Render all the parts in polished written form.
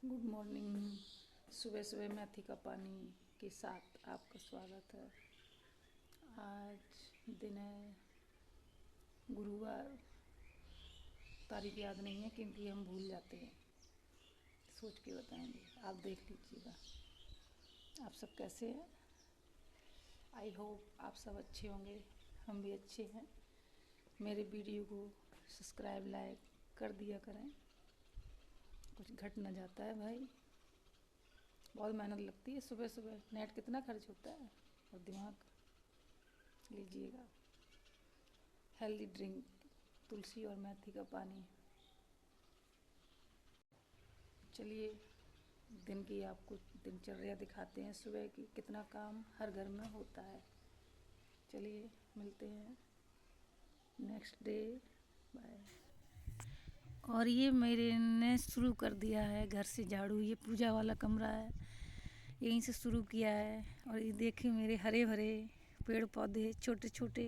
Good morning. सुबह सुबह मेथी का पानी के साथ आपका स्वागत है। आज दिन है गुरुवार। तारीख याद नहीं है क्योंकि हम भूल जाते हैं। सोच के बताएंगे, आप देख लीजिएगा। आप सब कैसे हैं? आई होप आप सब अच्छे होंगे। हम भी अच्छे हैं। मेरे वीडियो को सब्सक्राइब लाइक कर दिया करें। कुछ घट ना जाता है भाई। बहुत मेहनत लगती है सुबह सुबह। नेट कितना खर्च होता है और दिमाग। लीजिएगा हेल्दी ड्रिंक, तुलसी और मेथी का पानी। चलिए दिन की आपको दिनचर्या दिखाते हैं। सुबह की कितना काम हर घर में होता है। चलिए मिलते हैं नेक्स्ट डे। बाय। और ये मेरे ने शुरू कर दिया है घर से झाड़ू। ये पूजा वाला कमरा है, यहीं से शुरू किया है। और ये देखिए मेरे हरे भरे पेड़ पौधे छोटे छोटे।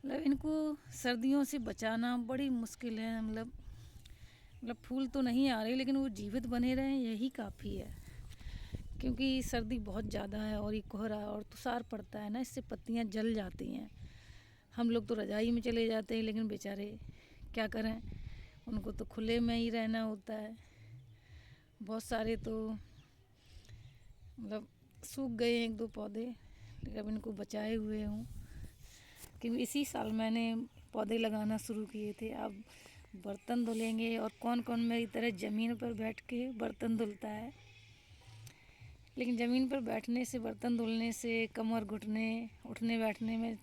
मतलब इनको सर्दियों से बचाना बड़ी मुश्किल है। मतलब फूल तो नहीं आ रहे लेकिन वो जीवित बने रहें यही काफ़ी है। क्योंकि सर्दी बहुत ज़्यादा है और ये कोहरा और तुषार पड़ता है ना, इससे पत्तियां जल जाती हैं। हम लोग तो रजाई में चले जाते हैं लेकिन बेचारे क्या करें, उनको तो खुले में ही रहना होता है। बहुत सारे तो मतलब सूख गए हैं एक दो पौधे, लेकिन अब इनको बचाए हुए हूँ। क्योंकि इसी साल मैंने पौधे लगाना शुरू किए थे। अब बर्तन धुलेंगे और कौन कौन मेरी तरह ज़मीन पर बैठ के बर्तन धुलता है। लेकिन ज़मीन पर बैठने से, बर्तन धुलने से कमर घुटने उठने बैठने में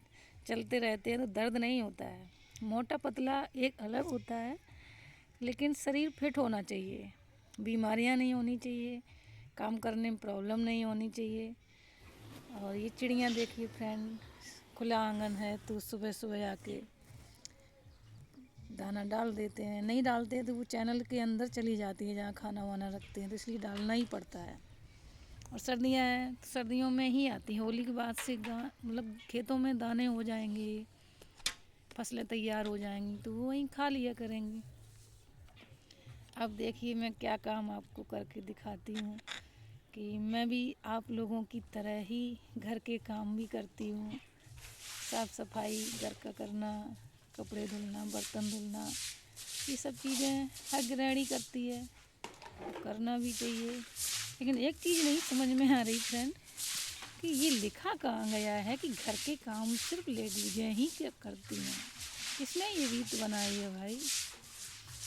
चलते रहते हैं तो दर्द नहीं होता है। मोटा पतला एक अलग होता है, लेकिन शरीर फिट होना चाहिए, बीमारियां नहीं होनी चाहिए, काम करने में प्रॉब्लम नहीं होनी चाहिए। और ये चिड़ियाँ देखिए फ्रेंड, खुला आंगन है तो सुबह सुबह आके दाना डाल देते हैं। नहीं डालते हैं तो वो चैनल के अंदर चली जाती है जहाँ खाना वाना रखते हैं, तो इसलिए डालना ही पड़ता है। और सर्दियाँ हैं तो सर्दियों में ही आती हैं। होली के बाद से मतलब खेतों में दाने हो जाएंगे, फसलें तैयार हो जाएंगी तो वो वहीं खा लिया करेंगी। अब देखिए मैं क्या काम आपको करके दिखाती हूँ कि मैं भी आप लोगों की तरह ही घर के काम भी करती हूँ। साफ़ सफाई घर का करना, कपड़े धुलना, बर्तन धुलना, ये सब चीज़ें हर गृहिणी करती है, तो करना भी चाहिए। लेकिन एक चीज़ नहीं समझ में आ रही फ्रेंड कि ये लिखा कहाँ गया है कि घर के काम सिर्फ लेडीजें ही क्या करती हैं। किसने ये रीत बनाई है भाई?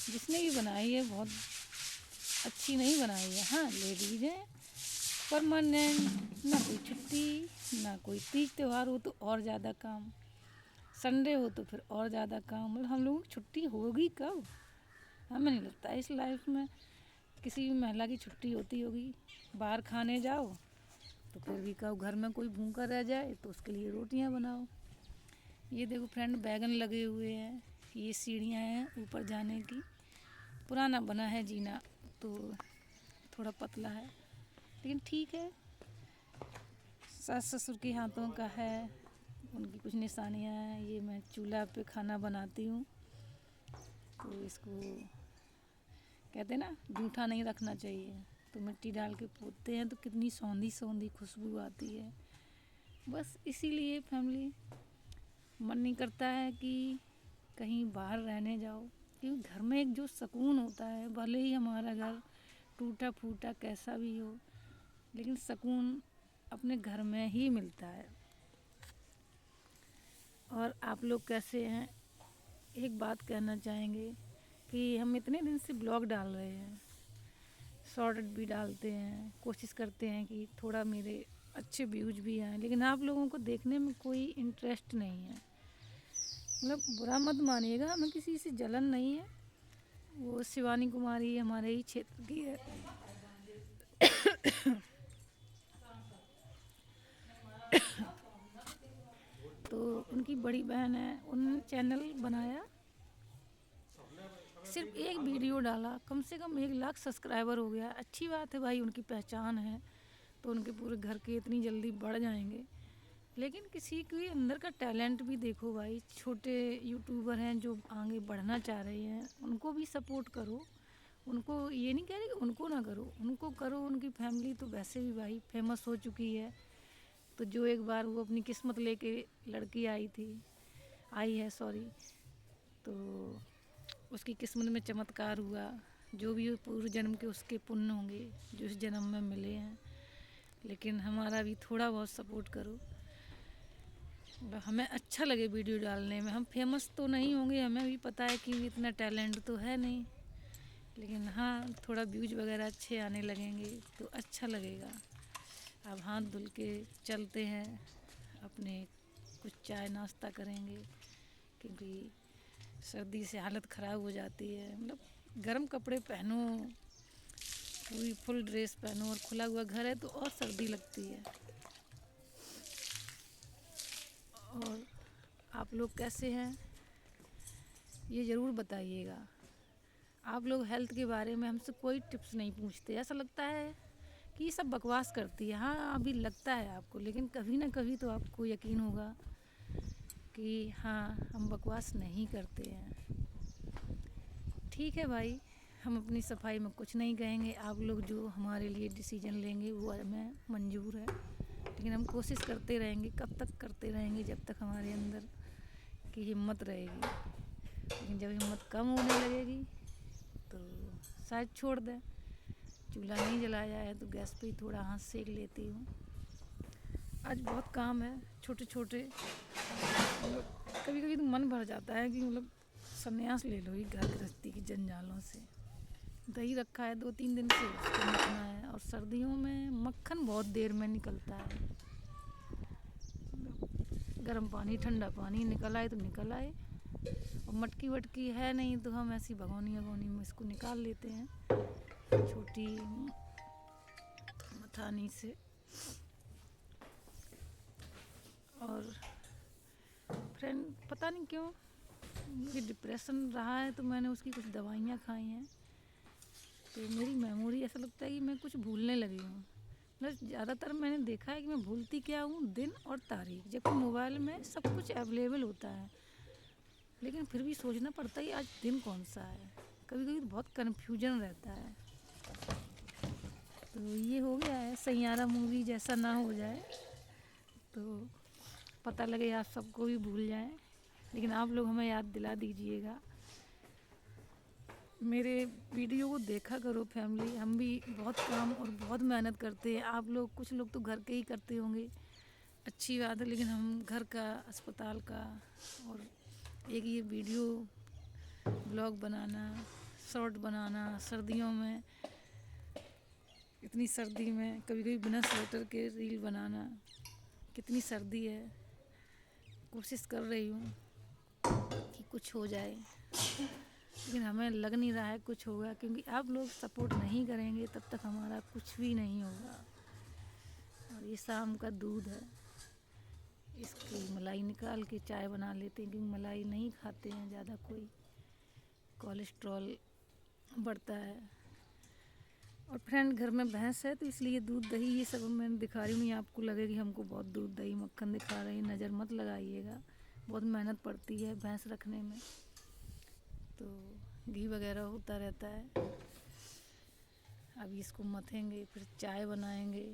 जिसने भी बनाई है बहुत अच्छी नहीं बनाई है। हाँ, लेडीजें परमानेंट, ना कोई छुट्टी ना कोई तीज त्यौहार हो तो और ज़्यादा काम, संडे हो तो फिर और ज़्यादा काम। मतलब हम लोगों की छुट्टी होगी कब? हमें नहीं लगता इस लाइफ में किसी भी महिला की छुट्टी होती होगी। बाहर खाने जाओ तो फिर भी कहो घर में कोई भूखा रह जाए तो उसके लिए रोटियां बनाओ। ये देखो फ्रेंड बैगन लगे हुए हैं। ये सीढ़ियाँ हैं ऊपर जाने की। पुराना बना है जीना तो थोड़ा पतला है, लेकिन ठीक है। सास ससुर के हाथों का है, उनकी कुछ निशानियाँ हैं। ये मैं चूल्हा पे खाना बनाती हूँ तो इसको कहते हैं ना, जूठा नहीं रखना चाहिए। तो मिट्टी डाल के पोतते हैं तो कितनी सौंधी सौंधी खुशबू आती है। बस इसीलिए फैमिली मन नहीं करता है कि कहीं बाहर रहने जाओ। क्योंकि घर में एक जो सुकून होता है, भले ही हमारा घर टूटा फूटा कैसा भी हो, लेकिन सुकून अपने घर में ही मिलता है। और आप लोग कैसे हैं? एक बात कहना चाहेंगे कि हम इतने दिन से ब्लॉग डाल रहे हैं, शॉर्ट भी डालते हैं, कोशिश करते हैं कि थोड़ा मेरे अच्छे व्यूज भी आएँ, लेकिन आप लोगों को देखने में कोई इंटरेस्ट नहीं है। मतलब बुरा मत मानिएगा, हमें किसी से जलन नहीं है। वो शिवानी कुमारी हमारे ही क्षेत्र की है। तो उनकी बड़ी बहन है, उन्होंने चैनल बनाया, सिर्फ एक वीडियो डाला, कम से कम 1 लाख सब्सक्राइबर हो गया। अच्छी बात है भाई, उनकी पहचान है तो उनके पूरे घर के इतनी जल्दी बढ़ जाएंगे। लेकिन किसी के अंदर का टैलेंट भी देखो भाई। छोटे यूट्यूबर हैं जो आगे बढ़ना चाह रहे हैं, उनको भी सपोर्ट करो, उनको ये नहीं कह रही कि उनको ना करो, उनको करो। उनकी फैमिली तो वैसे भी भाई फेमस हो चुकी है। तो जो एक बार वो अपनी किस्मत लेके लड़की आई है सॉरी, तो उसकी किस्मत में चमत्कार हुआ। जो भी पूर्व जन्म के उसके पुण्य होंगे जो इस जन्म में मिले हैं। लेकिन हमारा भी थोड़ा बहुत सपोर्ट करो, हमें अच्छा लगे वीडियो डालने में। हम फेमस तो नहीं होंगे, हमें भी पता है कि इतना टैलेंट तो है नहीं, लेकिन हाँ थोड़ा व्यूज वगैरह अच्छे आने लगेंगे तो अच्छा लगेगा। अब हाथ धुल के चलते हैं, अपने कुछ चाय नाश्ता करेंगे, क्योंकि सर्दी से हालत ख़राब हो जाती है। मतलब गर्म कपड़े पहनो, पूरी फुल ड्रेस पहनो और खुला हुआ घर है तो और सर्दी लगती है। और आप लोग कैसे हैं ये ज़रूर बताइएगा। आप लोग हेल्थ के बारे में हमसे कोई टिप्स नहीं पूछते, ऐसा लगता है कि ये सब बकवास करती है। हाँ अभी लगता है आपको, लेकिन कभी ना कभी तो आपको यकीन होगा कि हाँ हम बकवास नहीं करते हैं। ठीक है भाई, हम अपनी सफाई में कुछ नहीं कहेंगे। आप लोग जो हमारे लिए डिसीजन लेंगे वो हमें मंजूर है, लेकिन हम कोशिश करते रहेंगे। कब तक करते रहेंगे? जब तक हमारे अंदर की हिम्मत रहेगी। लेकिन जब हिम्मत कम होने लगेगी तो शायद छोड़ दें। चूल्हा नहीं जलाया है तो गैस पे ही थोड़ा हाथ सेक लेती हूँ। आज बहुत काम है छोटे छोटे, कभी कभी तो मन भर जाता है कि मतलब संन्यास ले लो ये घर गृहस्थी की जंजालों से। दही रखा है 2-3 दिन से, उसको मखना है। और सर्दियों में मक्खन बहुत देर में निकलता है। गर्म पानी ठंडा पानी निकल आए तो निकल आए, और मटकी वटकी है नहीं तो हम ऐसी भगोनी अगोनी में इसको निकाल लेते हैं छोटी मथानी से। और फ्रेंड पता नहीं क्यों मुझे डिप्रेशन रहा है, तो मैंने उसकी कुछ दवाइयाँ खाई हैं, तो मेरी मेमोरी ऐसा लगता है कि मैं कुछ भूलने लगी हूँ। मतलब ज़्यादातर मैंने देखा है कि मैं भूलती क्या हूँ, दिन और तारीख, जबकि मोबाइल में सब कुछ अवेलेबल होता है। लेकिन फिर भी सोचना पड़ता है कि आज दिन कौन सा है। कभी कभी तो बहुत कन्फ्यूजन रहता है। तो ये हो गया है, सैयारा मूवी जैसा ना हो जाए, तो पता लगे आप सबको भी भूल जाएं। लेकिन आप लोग हमें याद दिला दीजिएगा। मेरे वीडियो को देखा करो फैमिली। हम भी बहुत काम और बहुत मेहनत करते हैं। आप लोग कुछ लोग तो घर के ही करते होंगे, अच्छी बात है, लेकिन हम घर का, अस्पताल का, और एक ये वीडियो ब्लॉग बनाना, शॉर्ट बनाना, सर्दियों में इतनी सर्दी में कभी कभी बिना स्वेटर के रील बनाना, कितनी सर्दी है। कोशिश कर रही हूँ कि कुछ हो जाए, लेकिन हमें लग नहीं रहा है कुछ होगा, क्योंकि आप लोग सपोर्ट नहीं करेंगे तब तक हमारा कुछ भी नहीं होगा। और ये शाम का दूध है, इसकी मलाई निकाल के चाय बना लेते हैं, क्योंकि मलाई नहीं खाते हैं ज़्यादा कोई, कोलेस्ट्रॉल बढ़ता है। और फ्रेंड घर में भैंस है तो इसलिए दूध दही ये सब मैं दिखा रही हूँ। नहीं आपको लगे कि हमको बहुत दूध दही मक्खन दिखा रही, नज़र मत लगाइएगा। बहुत मेहनत पड़ती है भैंस रखने में, तो घी वगैरह होता रहता है। अभी इसको मथेंगे, फिर चाय बनाएंगे।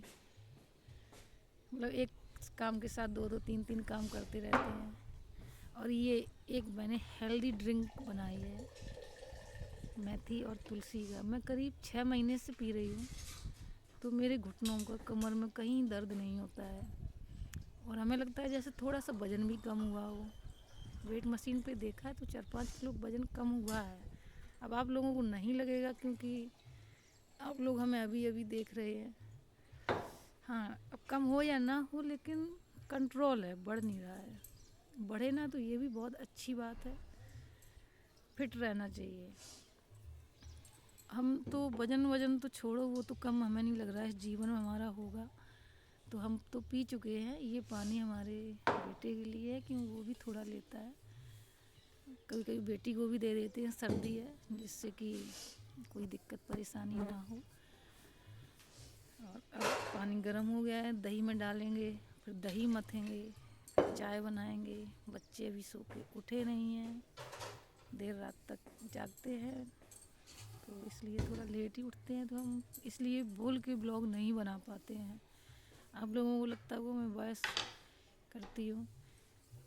मतलब एक काम के साथ 2-2 3-3 काम करते रहते हैं। और ये एक मैंने हेल्दी ड्रिंक बनाई है मेथी और तुलसी का, मैं करीब 6 महीने से पी रही हूँ। तो मेरे घुटनों का, कमर में कहीं दर्द नहीं होता है। और हमें लगता है जैसे थोड़ा सा वज़न भी कम हुआ हो। वेट मशीन पे देखा है तो 4-5 किलो वज़न कम हुआ है। अब आप लोगों को नहीं लगेगा, क्योंकि आप लोग हमें अभी अभी देख रहे हैं। हाँ अब कम हो या ना हो, लेकिन कंट्रोल है, बढ़ नहीं रहा है। बढ़े ना तो ये भी बहुत अच्छी बात है। फिट रहना चाहिए। हम तो वज़न तो छोड़ो, वो तो कम हमें नहीं लग रहा है इस जीवन में हमारा होगा। तो हम तो पी चुके हैं। ये पानी हमारे बेटे के लिए है, क्योंकि वो भी थोड़ा लेता है। कभी कभी बेटी को भी दे देते हैं, सर्दी है, जिससे कि कोई दिक्कत परेशानी ना हो। और अब पानी गर्म हो गया है, दही में डालेंगे, फिर दही मथेंगे, फिर चाय बनाएंगे। बच्चे अभी सो के उठे नहीं हैं, देर रात तक जागते हैं, तो इसलिए थोड़ा लेट ही उठते हैं, तो हम इसलिए बोल के ब्लॉग नहीं बना पाते हैं। आप लोगों को लगता होगा मैं वॉइस करती हूँ,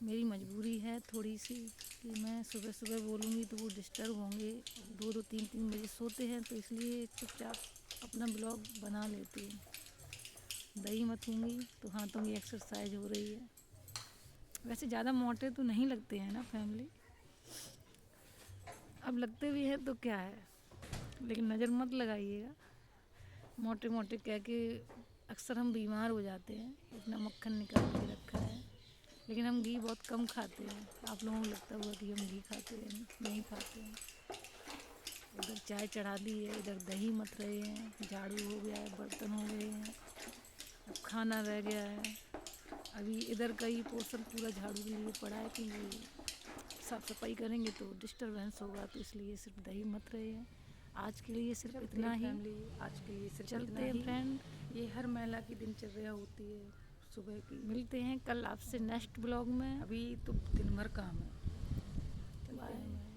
मेरी मजबूरी है थोड़ी सी कि मैं सुबह सुबह बोलूँगी तो वो डिस्टर्ब होंगे, 2-2 3-3 बजे सोते हैं, तो इसलिए चुपचाप अपना ब्लॉग बना लेती हूँ। दही मथूँगी तो हाथों की एक्सरसाइज हो रही है। वैसे ज़्यादा मोटे तो नहीं लगते हैं ना फैमिली, अब लगते भी हैं तो क्या है, लेकिन नज़र मत लगाइएगा। मोटे मोटे कह के अक्सर हम बीमार हो जाते हैं। इतना मक्खन निकाल के रखा है, लेकिन हम घी बहुत कम खाते हैं। आप लोगों को लगता होगा कि हम घी खाते हैं, नहीं खाते हैं। उधर चाय चढ़ा दी है, इधर दही मथ रहे हैं, झाड़ू हो गया है, बर्तन हो गए हैं, अब खाना रह गया है। अभी इधर का ही पोर्शन पूरा झाड़ू के लिए पड़ा है, क्योंकि साफ़ सफाई करेंगे तो डिस्टर्बेंस होगा, तो इसलिए सिर्फ दही मथ रहे हैं। आज के लिए सिर्फ इतना ही। आज के लिए सिर्फ चलते इतना हैं ही। फ्रेंड, ये हर महिला की दिनचर्या होती है सुबह की। मिलते हैं कल आपसे नेक्स्ट ब्लॉग में। अभी तो दिन भर काम है। चलते बाय। हैं।